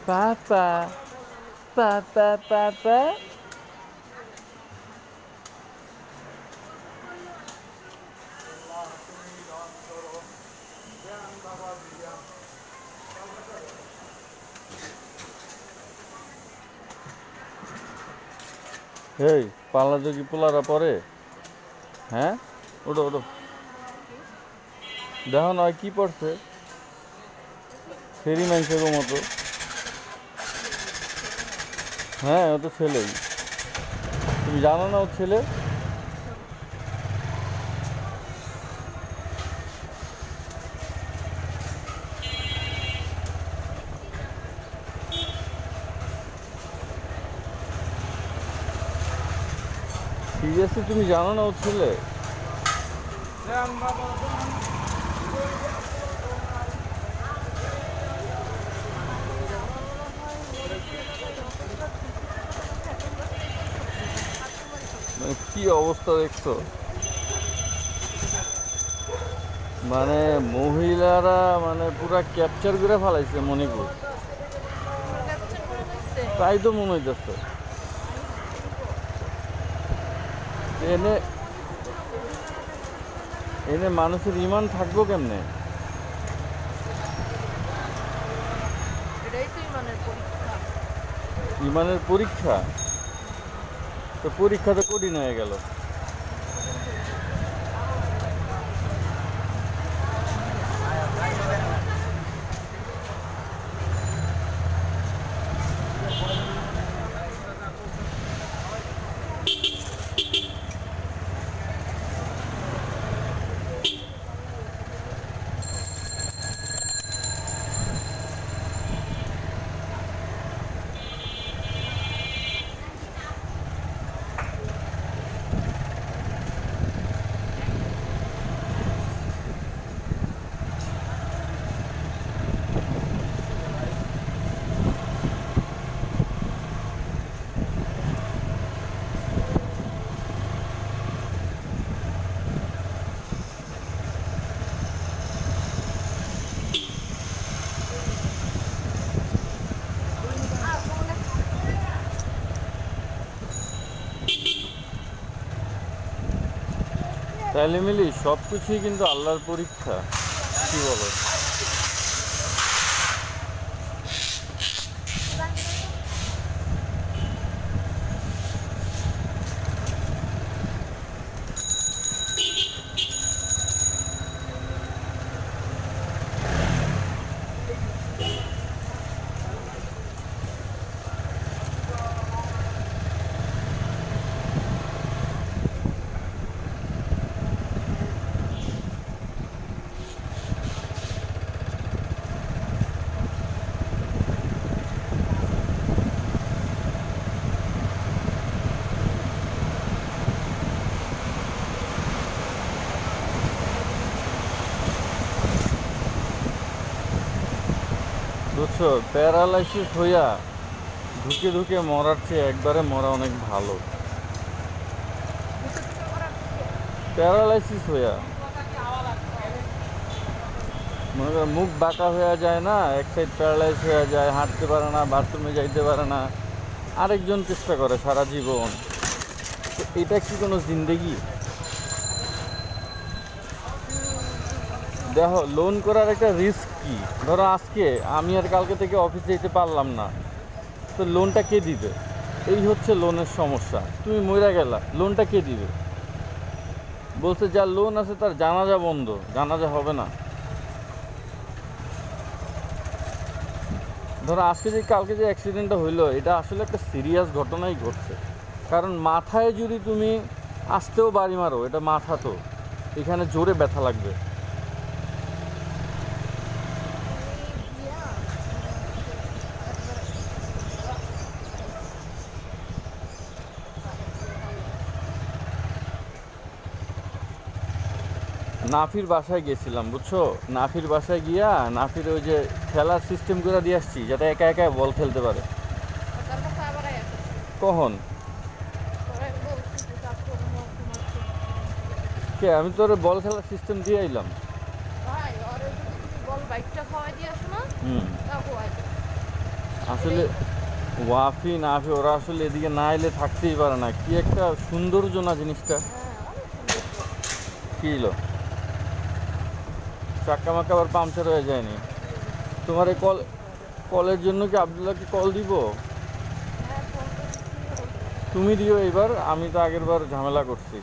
Papa, papa, papa. এই পাল্লা যোগী পোলারা পরে হ্যাঁ ওটো ওটো দেখো নয় কি পড়ছে ফেরি মানুষের মতো হ্যাঁ ও তো ছেলেই তুমি জানো না ও ছেলে সিরিয়াসলি তুমি জানো না ও ছেলে কি অবস্থা দেখছো মানে মহিলারা মানে পুরা ক্যাপচার করে ফেলাইছে মনে করি তাই তো মনে হইতেছে এনে এনে মানুষের ইমান থাকবো কেমনে ইমানের পরীক্ষা তো পরীক্ষা তো কঠিন হয়ে গেল তাইলে মিলি সব কিছুই কিন্তু আল্লাহর পরীক্ষা কি বলো বুঝছো প্যারালাইসিস হইয়া ঢুকে ঢুকে মরার চেয়ে একবারে মরা অনেক ভালো প্যারালাইসিস হইয়া মনে করো মুখ বাঁকা হয়ে যায় না এক সাইড প্যারালাইজ হয়ে যায় হাঁটতে পারে না বাথরুমে যাইতে পারে না আরেকজন চেষ্টা করে সারা জীবন এটা কি কোনো জিন্দেগি দেখো লোন করার একটা রিস্ক কি ধরো আজকে আমি আর কালকে থেকে অফিসে যেতে পারলাম না তো লোনটা কে দিবে এই হচ্ছে লোনের সমস্যা তুমি মইরা গেলা লোনটা কে দিবে বলছে যার লোন আছে তার জানাজা বন্ধ জানাজা হবে না ধরো আজকে যে কালকে যে অ্যাক্সিডেন্টটা হইলো এটা আসলে একটা সিরিয়াস ঘটনাই ঘটছে কারণ মাথায় যদি তুমি আসতেও বাড়ি মারো এটা মাথা তো এখানে জোরে ব্যথা লাগবে নাফির বাসায় গেছিলাম বুঝছো নাফির বাসায় গিয়া নাফির ওই যে খেলার সিস্টেম করে দিয়ে আসছি যাতে একা একা বল খেলতে পারে কখন কে আমি তোর বল খেলার সিস্টেম দিয়ে আইলাম আসলে ওয়াফি নাফি ওরা আসলে এদিকে না এলে থাকতেই পারে না। কি একটা সৌন্দর্য না জিনিসটা। কি হলো, চাক্কা মাক্কা আবার পাংচার হয়ে যায়নি? তোমার এই কলের জন্য কি আবদুল্লাহকে কল দিব? তুমি দিও এইবার, আমি তো আগের বার ঝামেলা করছি।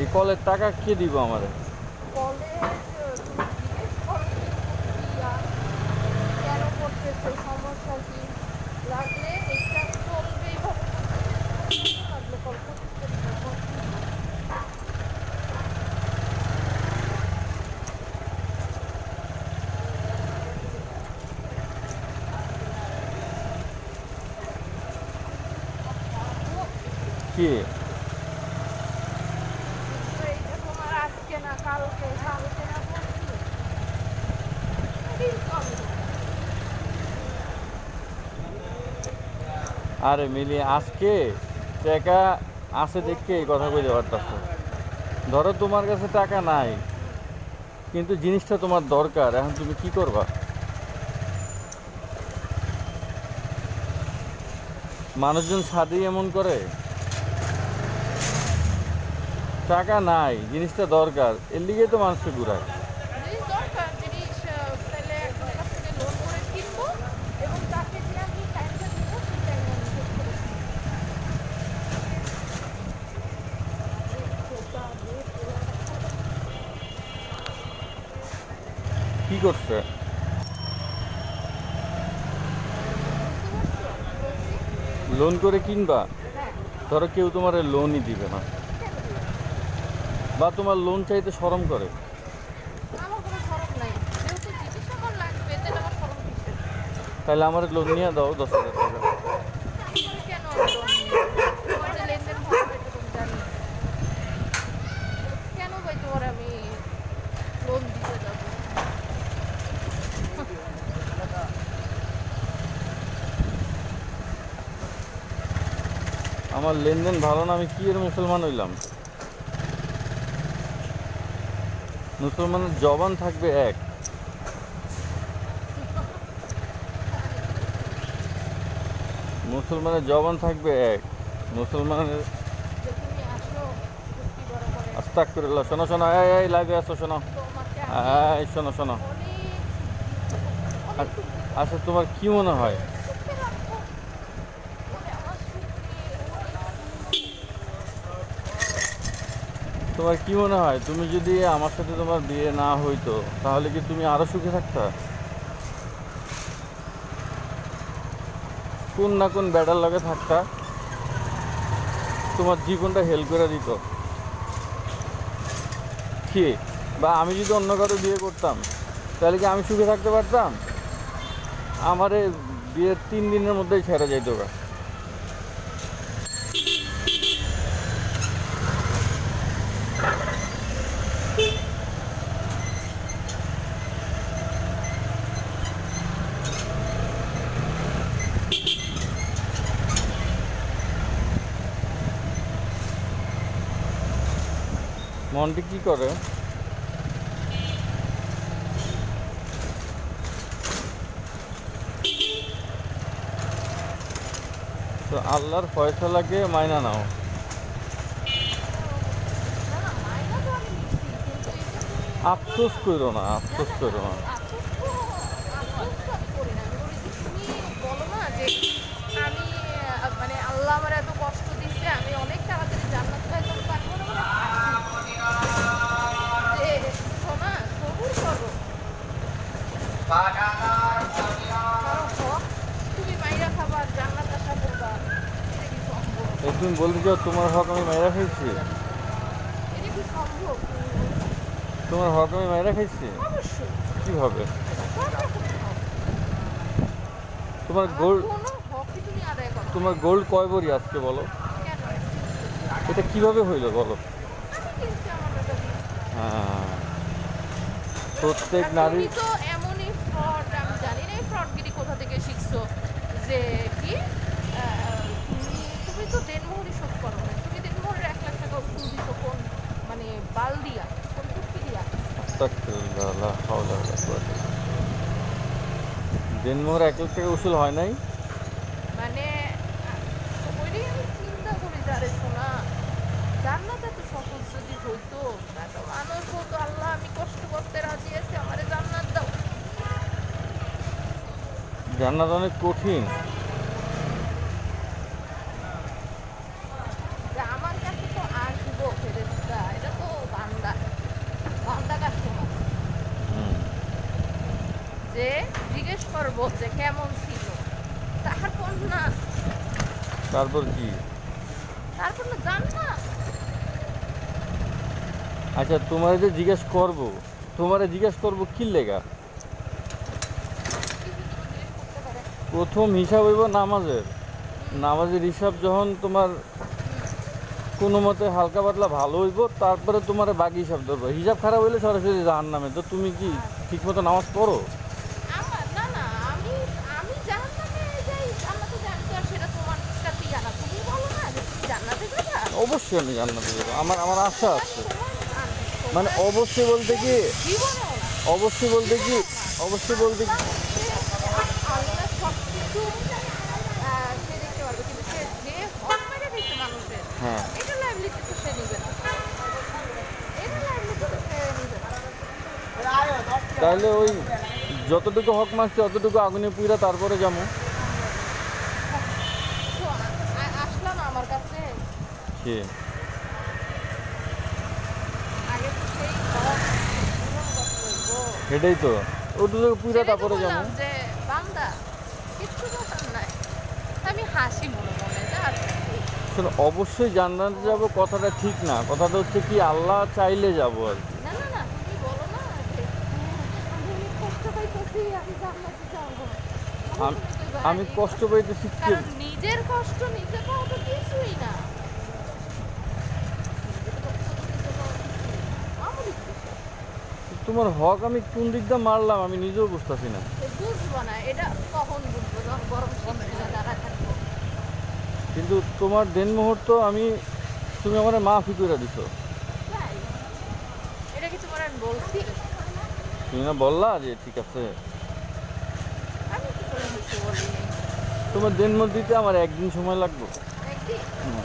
এই কলের টাকা কে দিব আমারে? কি আরে মিলি, আজকে টাকা আছে দেখে এই কথা কইতে পারতাছো। ধরো তোমার কাছে টাকা নাই, কিন্তু জিনিসটা তোমার দরকার, এখন তুমি কি করবা? মানুষজন সাদেই এমন করে। টাকা নাই, জিনিসটা দরকার, এর লিগেই তো মানুষকে ঘুরায়। কি করছে? লোন করে কিনবা? ধরো কেউ তোমার লোনই দিবে না, বা তোমার লোন চাইতে শরম করে, তাহলে আমার লোন নিয়ে দাও 10,000 টাকা। আমার লেনদেন ভালো না, আমি কি এর মুসলমান হইলাম? মুসলমানের জবান থাকবে এক, মুসলমানের জবান থাকবে এক, মুসলমানের। আস্তাগফিরুল্লাহ। শোনো শোনো, এই লাইভে আসো, শোনো, এই শোনো শোনো। আচ্ছা, তোমার কি মনে হয়, তোমার কি মনে হয় তুমি যদি আমার সাথে তোমার বিয়ে না হইতো, তাহলে কি তুমি আরো সুখে থাকতা? কোন না কোন ব্যাটার লগে থাকতা, তোমার জীবনটা হেল করে দিত। কি, বা আমি যদি অন্য কারো বিয়ে করতাম, তাহলে কি আমি সুখে থাকতে পারতাম? আমার এই বিয়ের 3 দিনের মধ্যেই ছেড়ে যাইতো গা। মনটি কি করে? তো আল্লাহর ফয়সালাকে মাইনা নাও। আফসোস করো না, আফসোস করো না। আল্লাহ আমার এত কষ্ট দিচ্ছে, আমি অনেক তাড়াতাড়ি জান্নাত পাইতে পারবো না। শোনা, সবুর করো, তুমি মাইরা খাবার, জান্নাত আশা করবা, এটা কি সম্ভব? তুমি বলতে চাও তোমার হক আমি মাইরা খাইছি? এটা কি সম্ভব? তোমার হক আমি মাইরা খাইছি? অবশ্যই। কিভাবে? তোমার গোল্ড, তোমার গোল্ড কয় ভরি আজকে বলো? এটা কিভাবে হইলো বলো? হ্যাঁ, প্রত্যেক নারী তো এমনই ফ্রড, আমি জানি না এই ফ্রডগিরি কোথা থেকে শিখছো। যে কি তুমি তো দেনমোহরি শোধ করো না, তুমি দেনমোহরের 1 লাখ টাকা ফুল দিছো কোন মানে বাল দিয়া, কোন টুকি দিয়া? আস্তাগফিরুল্লাহ, লা হাওলা ওয়ালা কুওয়াতা ইল্লা বিল্লাহ। দেনমোহর 1 লাখ টাকা উসুল হয় নাই? মানে ওইটাই আমি চিন্তা করি যারে শোনা, জান্নাত এত সহজ যদি হইতো তাহলে মানুষ বলতো আল্লাহ আমি কষ্ট করতে রাজি আছি, আমারে জান্নাত দাও। জান্নাত অনেক কঠিন। যে আমার কাছে তো আসবো ফেরেশতা, এটা তো বান্দা, বান্দা কাস্টমার, হুম। যে জিজ্ঞেস করবো যে কেমন ছিল, তারপর না, তারপর কি? তারপর না জান্নাত। আচ্ছা তোমারে যে জিজ্ঞেস করব, তোমারে জিজ্ঞেস করব কি লেগা? কিছু তুমি জিজ্ঞেস করতে পারে। প্রথম হিসাব হইব নামাজের। নামাজের হিসাব যখন তোমার কোনো মতে হালকা পাতলা ভালো হইব, তারপরে তোমার বাকি হিসাব ধরবো। হিসাব খারাপ হইলে সরাসরি জাহান্নামে। তো তুমি কি ঠিকমতো নামাজ পড়ো? আমার না না, আমি আমি জান্নাতে যাই, জান্নাতে যাই, আমি তো আর সেটা তোমার কাছেই জানা, তুমি বলো না যে তুমি জান্নাতে যাবা। অবশ্যই আমি জান্নাতে যাবো, আমার আমার আশা আছে। তোমার মানে অবশ্যই বলতে কি, জীবনেও না, অবশ্যই বলতে কি, অবশ্যই বলতে কি, আল্লাহ সব কিছু সে দেখতে পারবে, কিন্তু সে যে হক মেরে দিচ্ছে মানুষের, হ্যাঁ এটা লাইবিলিটি তো সে নিবে না, এটা লাইবিলিটি তো সে নিবে না। তাহলে ওই যতটুকু হক মারছে অতটুকু আগুনে পুইরা তারপরে যাবো। তো আসলাম আমার কাছে, সে আগে তো সেই হক পূরণ করতে হইব। সেটাই তো, ওটুকু পুইরা সেটাই তো তারপরে যাবো। বললাম যে বান্দা কিচ্ছু ব্যাপার নাই, আমি হাসি মনে মনে যে আচ্ছা ঠিক। শোনো, অবশ্যই জান্নাতে যাব কথাটা ঠিক না, কথাটা হচ্ছে কি আল্লাহ চাইলে যাবো আর কি। না না না, তুমি বলো না যে আমি অনেক কষ্ট পাইতেছি, আমি জান্নাতে যাবো। আম- আমি কষ্ট পাইতে শিখছি। কারণ নিজের কষ্ট নিজে পাওয়া তো কিছুই না, নিজের কষ্ট তো নিজে পাওয়া কিছুই না, মামুলি বিষয়। তোমার হক আমি কোন দিক দিয়ে মারলাম আমি নিজেও বুঝতেছি না। তো বুঝবো না, এটা কখন বুঝবো, যখন গরম শিখে দাঁড়া থাকবো। কিন্তু তোমার দিন মুহূর্ত আমি, তুমি আমার মাফি করে দিছো। তাই এটা কি তোমার আমি বলছি? তুমি না বললা যে ঠিক আছে, আমি কি করে কিছু বলিনি। তোমার দিন মধ্যে দিতে আমার একদিন সময় লাগবে। একদিন হুম।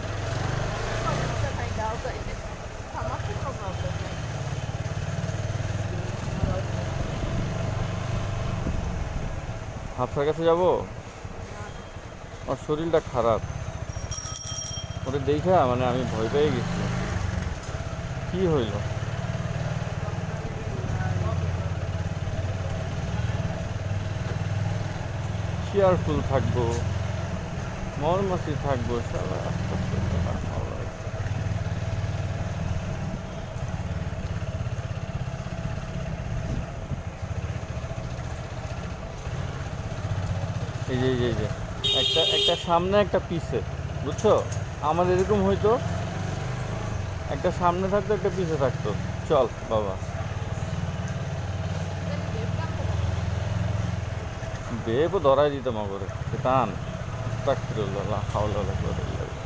সমস্যা নাই, যাও তাইলে, আমার তো কোনো প্রবলেম নেই। হাফসার কাছে যাবো, আমার শরীরটা খারাপ, ওটা দেখা মানে আমি ভয় পেয়ে গেছি। কি হইল? কেয়ারফুল থাকবো, মরমাসি থাকবো, সারা আস্তে আস্তে ভালো লাগে। এই যে এই যে এই যে একটা একটা সামনে একটা পিছে, বুঝছো? আমার এরকম হইতো, একটা সামনে থাকতো একটা পিছে থাকতো। চল বাবা, বেপও ধরাই দিতাম করে টান তাকফিরুল্লাহ হাওলা ওয়ালা কুওয়াতা ইল্লা বিল্লাহ।